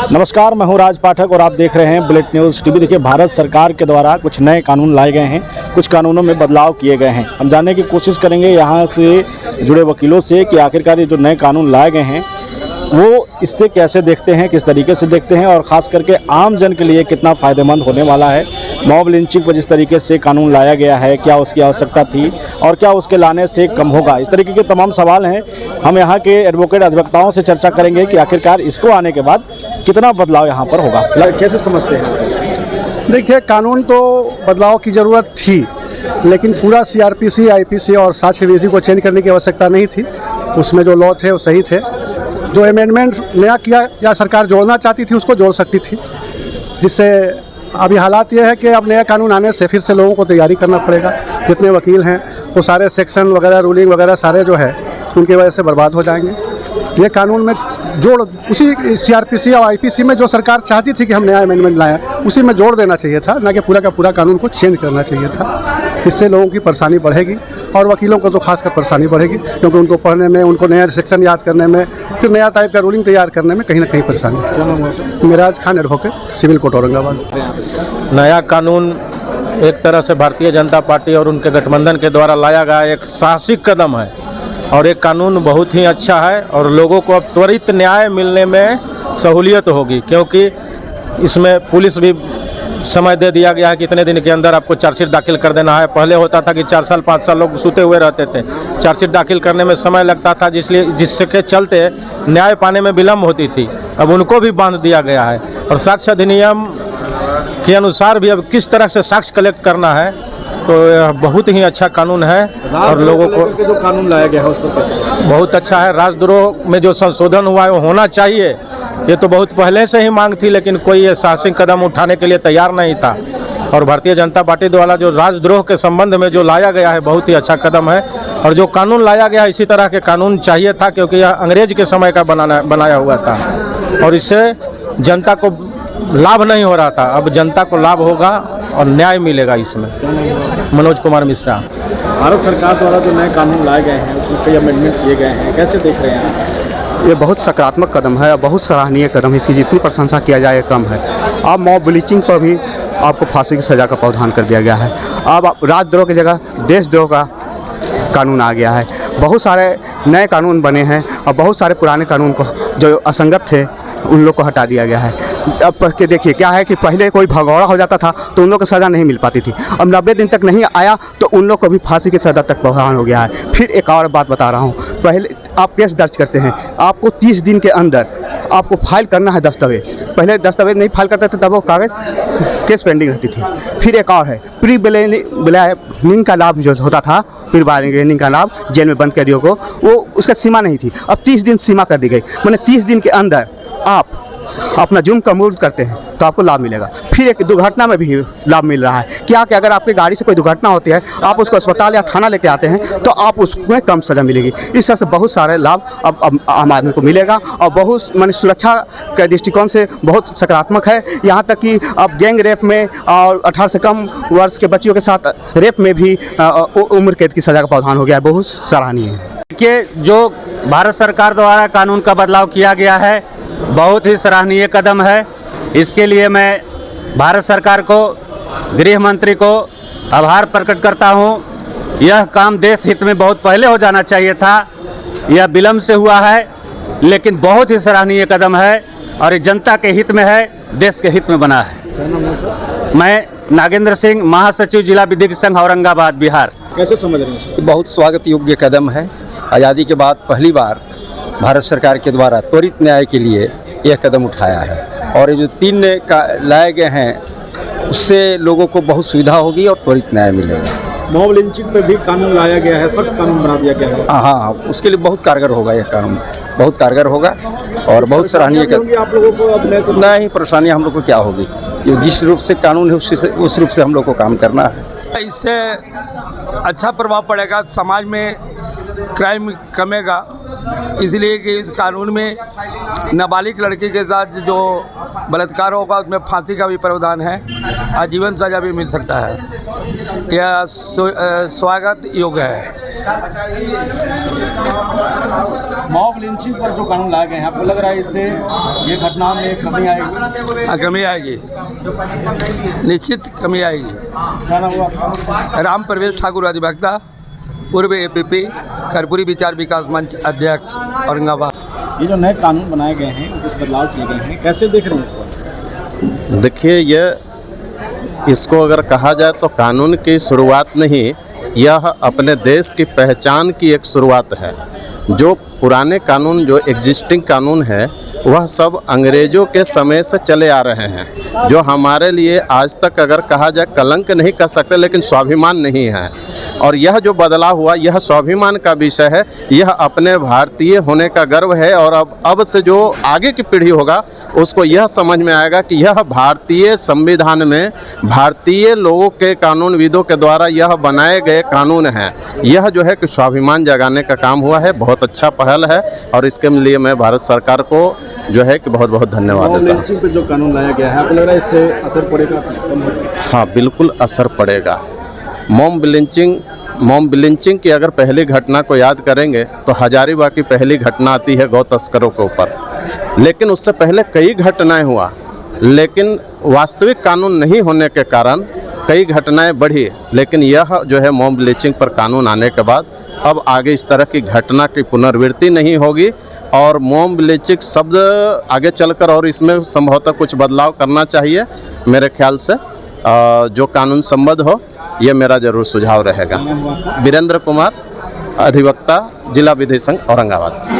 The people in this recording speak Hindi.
नमस्कार, मैं हूं राज पाठक और आप देख रहे हैं बुलेट न्यूज़ टीवी। देखिए, भारत सरकार के द्वारा कुछ नए कानून लाए गए हैं, कुछ कानूनों में बदलाव किए गए हैं। हम जानने की कोशिश करेंगे यहाँ से जुड़े वकीलों से कि आखिरकार ये जो नए कानून लाए गए हैं वो इससे कैसे देखते हैं, किस तरीके से देखते हैं और ख़ास करके आम जन के लिए कितना फ़ायदेमंद होने वाला है। मॉब लिंचिंग पर जिस तरीके से कानून लाया गया है, क्या उसकी आवश्यकता थी और क्या उसके लाने से कम होगा, इस तरीके के तमाम सवाल हैं। हम यहाँ के एडवोकेट अधिवक्ताओं से चर्चा करेंगे कि आखिरकार इसको आने के बाद कितना बदलाव यहाँ पर होगा। कैसे समझते हैं? देखिए, कानून तो बदलाव की ज़रूरत थी, लेकिन पूरा सीआरपीसी, आईपीसी और साक्ष्य विधि को चेंज करने की आवश्यकता नहीं थी। उसमें जो लॉ थे वो सही थे। जो अमेंडमेंट नया किया या सरकार जोड़ना चाहती थी उसको जोड़ सकती थी, जिससे अभी हालात ये है कि अब नया कानून आने से फिर से लोगों को तैयारी करना पड़ेगा। जितने वकील हैं वो सारे सेक्शन वगैरह, रूलिंग वगैरह सारे जो है उनकी वजह से बर्बाद हो जाएंगे। ये कानून में जोड़, उसी सीआरपीसी और आईपीसी में जो सरकार चाहती थी कि हम नया अमेंडमेंट लाएं, उसी में जोड़ देना चाहिए था, ना कि पूरा का पूरा कानून को चेंज करना चाहिए था। इससे लोगों की परेशानी बढ़ेगी और वकीलों को तो खासकर परेशानी बढ़ेगी, क्योंकि उनको पढ़ने में, उनको नया सेक्शन याद करने में, फिर नया टाइप का रूलिंग तैयार करने में कहीं ना कहीं परेशानी। Miraj Khan, advocate, civil court, Aurangabad. नया कानून एक तरह से भारतीय जनता पार्टी और उनके गठबंधन के द्वारा लाया गया एक साहसिक कदम है और एक कानून बहुत ही अच्छा है और लोगों को अब त्वरित न्याय मिलने में सहूलियत होगी, क्योंकि इसमें पुलिस भी समय दे दिया गया है कि इतने दिन के अंदर आपको चार्जशीट दाखिल कर देना है। पहले होता था कि 4 साल 5 साल लोग सूते हुए रहते थे, चार्जशीट दाखिल करने में समय लगता था, जिसके चलते न्याय पाने में विलम्ब होती थी। अब उनको भी बांध दिया गया है और साक्ष्य अधिनियम के अनुसार भी अब किस तरह से साक्ष्य कलेक्ट करना है, तो यह बहुत ही अच्छा कानून है और लोगों को जो कानून लाया गया है उस पर कैसे? बहुत अच्छा है। राजद्रोह में जो संशोधन हुआ है वो होना चाहिए, ये तो बहुत पहले से ही मांग थी, लेकिन कोई ये साहसिक कदम उठाने के लिए तैयार नहीं था। और भारतीय जनता पार्टी द्वारा जो राजद्रोह के संबंध में जो लाया गया है बहुत ही अच्छा कदम है और जो कानून लाया गया है इसी तरह के कानून चाहिए था, क्योंकि यह अंग्रेज के समय का बनाया हुआ था और इससे जनता को लाभ नहीं हो रहा था। अब जनता को लाभ होगा और न्याय मिलेगा इसमें। मनोज कुमार मिश्रा। भारत सरकार द्वारा जो नए कानून लाए गए हैं उसमें कई अमेंडमेंट किए गए हैं, कैसे देख रहे हैं? ये बहुत सकारात्मक कदम है, बहुत सराहनीय कदम है। इसकी जितनी प्रशंसा किया जाए कम है। अब मॉब ब्लीचिंग पर भी आपको फांसी की सज़ा का प्रावधान कर दिया गया है। अब राजद्रोह की जगह देशद्रोह का कानून आ गया है। बहुत सारे नए कानून बने हैं और बहुत सारे पुराने कानून को जो असंगत थे उन लोग को हटा दिया गया है। अब पढ़ के देखिए, क्या है कि पहले कोई भगौड़ा हो जाता था तो उन लोग को सज़ा नहीं मिल पाती थी। अब 90 दिन तक नहीं आया तो उन लोग को भी फांसी की सज़ा तक प्रावधान हो गया है। फिर एक और बात बता रहा हूँ, पहले आप केस दर्ज करते हैं, आपको 30 दिन के अंदर आपको फाइल करना है दस्तावेज। पहले दस्तावेज नहीं फाइल करते थे तब वो कागज़ केस पेंडिंग रहती थी। फिर एक और है, प्री बार्गेनिंग का लाभ जो होता था, प्री बार्गेनिंग का लाभ जेल में बंद कैदियों को, वो उसका सीमा नहीं थी, अब 30 दिन सीमा कर दी गई। मैंने 30 दिन के अंदर आप अपना जुर्म कबूल करते हैं तो आपको लाभ मिलेगा। फिर एक दुर्घटना में भी लाभ मिल रहा है। क्या कि अगर आपकी गाड़ी से कोई दुर्घटना होती है, आप उसको अस्पताल या थाना लेके आते हैं तो आप उसमें कम सज़ा मिलेगी। इस तरह से बहुत सारे लाभ अब आम आदमी को मिलेगा और बहुत माने सुरक्षा के दृष्टिकोण से बहुत सकारात्मक है। यहाँ तक कि अब गैंग रेप में और 18 से कम वर्ष के बच्चियों के साथ रेप में भी उम्र कैद की सज़ा का प्रावधान हो गया है। बहुत सराहनीय है। देखिए, जो भारत सरकार द्वारा कानून का बदलाव किया गया है बहुत ही सराहनीय कदम है। इसके लिए मैं भारत सरकार को, गृह मंत्री को आभार प्रकट करता हूँ। यह काम देश हित में बहुत पहले हो जाना चाहिए था, यह विलम्ब से हुआ है, लेकिन बहुत ही सराहनीय कदम है और ये जनता के हित में है, देश के हित में बना है। मैं नागेंद्र सिंह, महासचिव जिला विधिक संघ, औरंगाबाद, बिहार। कैसे समझ रहे हैं? बहुत स्वागत योग्य कदम है। आज़ादी के बाद पहली बार भारत सरकार के द्वारा त्वरित न्याय के लिए यह कदम उठाया है और ये जो 3 लाए गए हैं उससे लोगों को बहुत सुविधा होगी और त्वरित न्याय मिलेगा। मॉब लिंचिंग पे भी कानून लाया गया है, सख्त कानून बना दिया गया है। हाँ, उसके लिए बहुत कारगर होगा यह कानून, बहुत कारगर होगा और बहुत सराहनीय कदम। आप लोगों को अब नहीं, परेशानी हम लोग को क्या होगी, जो जिस रूप से कानून है उस रूप से हम लोग को काम करना है। इससे अच्छा प्रभाव पड़ेगा, समाज में क्राइम कमेगा, इसलिए कि इस कानून में नाबालिग लड़की के साथ जो बलात्कार होगा उसमें फांसी का भी प्रावधान है, आजीवन सजा भी मिल सकता है। यह स्वागत योग्य है। मॉब लिंचिंग पर जो कानून लाए गए हैं, आपको लग रहा है इससे ये घटना में कमी आएगी? हाँ, कमी आएगी, निश्चित कमी आएगी। क्या नाम हुआ आपका? राम प्रवेश ठाकुर अधिवक्ता, पूर्व APP कर्पूरी विचार विकास मंच अध्यक्ष औरंगाबाद। ये जो नए कानून बनाए गए हैं, कुछ बदलाव किए गए हैं, कैसे देख रहे हैं इसको? देखिए, इसको अगर कहा जाए तो कानून की शुरुआत नहीं, यह अपने देश की पहचान की एक शुरुआत है। जो पुराने कानून, जो एग्जिस्टिंग कानून है, वह सब अंग्रेज़ों के समय से चले आ रहे हैं, जो हमारे लिए आज तक अगर कहा जाए कलंक नहीं कह सकते, लेकिन स्वाभिमान नहीं है। और यह जो बदलाव हुआ, यह स्वाभिमान का विषय है, यह अपने भारतीय होने का गर्व है। और अब से जो आगे की पीढ़ी होगा उसको यह समझ में आएगा कि यह भारतीय संविधान में भारतीय लोगों के कानूनविदों के द्वारा यह बनाए गए कानून हैं। यह जो है कि स्वाभिमान जगाने का काम हुआ है, बहुत अच्छा पहल है, और इसके लिए मैं भारत सरकार को जो है कि बहुत बहुत धन्यवाद देता हूँ। लिंचिंग पे जो कानून लाया गया है, आपको लग रहा है इससे असर पड़ेगा? हाँ, बिल्कुल असर पड़ेगा। मॉब लिंचिंग की अगर पहली घटना को याद करेंगे तो हजारीबाग की पहली घटना आती है गौ तस्करों के ऊपर, लेकिन उससे पहले कई घटनाएं हुआ, लेकिन वास्तविक कानून नहीं होने के कारण कई घटनाएं बढ़ी। लेकिन यह जो है मॉब लिंचिंग पर कानून आने के बाद अब आगे इस तरह की घटना की पुनरावृत्ति नहीं होगी, और मॉब लिंचिंग शब्द आगे चलकर और इसमें संभवतः कुछ बदलाव करना चाहिए। मेरे ख्याल से जो कानून सम्मत हो, ये मेरा जरूर सुझाव रहेगा। वीरेंद्र कुमार, अधिवक्ता, जिला विधि संघ औरंगाबाद।